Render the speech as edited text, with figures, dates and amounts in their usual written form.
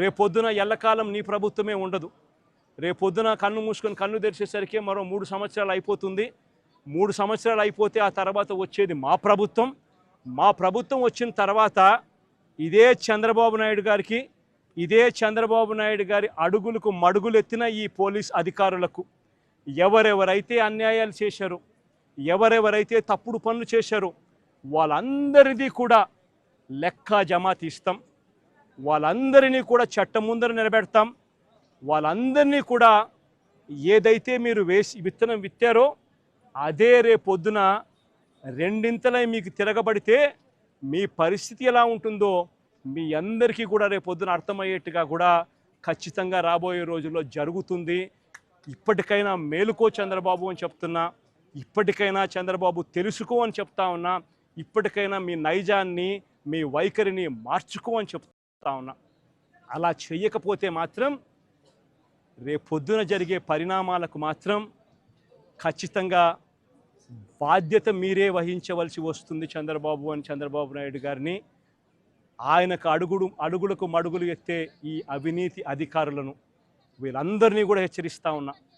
రేపొద్దున ఎల్లకాలం నీ ప్రభుత్వమే ఉండదు. రేపొద్దున కన్ను మూసుకొని కన్ను తెరిచేసరికి మరో 3 సంవత్సరాలు అయిపోతుంది. 3 సంవత్సరాలు అయిపోతే ఆ తర్వాత వచ్చేది మా ప్రభుత్వం. మా ప్రభుత్వం వచ్చిన తర్వాత ఇదే చంద్రబాబు నాయుడు గారి అడుగులకు మడుగులెత్తిన ఈ పోలీస్ అధికారులకు ఎవరెవరైతే అన్యాయాలు చేశారో, ఎవరెవరైతే తప్పుడు పనులు చేశారో వాళ్ళందరిది కూడా లెక్క జమా తీస్తాం. వాళ్ళందరినీ కూడా చట్టం ముందర నిలబెడతాం. వాళ్ళందరినీ కూడా ఏదైతే మీరు విత్తనం విత్తారో అదే రేపొద్దున రెండింతలై మీకు తిరగబడితే మీ పరిస్థితి ఎలా ఉంటుందో మీ అందరికీ కూడా రేపొద్దున అర్థమయ్యేట్టుగా కూడా ఖచ్చితంగా రాబోయే రోజుల్లో జరుగుతుంది. ఇప్పటికైనా మేలుకో చంద్రబాబు అని చెప్తున్నా. ఇప్పటికైనా చంద్రబాబు తెలుసుకో అని చెప్తా ఉన్నా. ఇప్పటికైనా మీ నైజాన్ని, మీ వైఖరిని మార్చుకో అని చెప్తా ఉన్నా. అలా చెయ్యకపోతే మాత్రం రేపొద్దున జరిగే పరిణామాలకు మాత్రం ఖచ్చితంగా బాధ్యత మీరే వహించవలసి వస్తుంది చంద్రబాబు నాయుడు గారిని. ఆయనకు అడుగులకు మడుగులు ఎత్తే ఈ అవినీతి అధికారులను వీళ్ళందరినీ కూడా హెచ్చరిస్తూ ఉన్నా.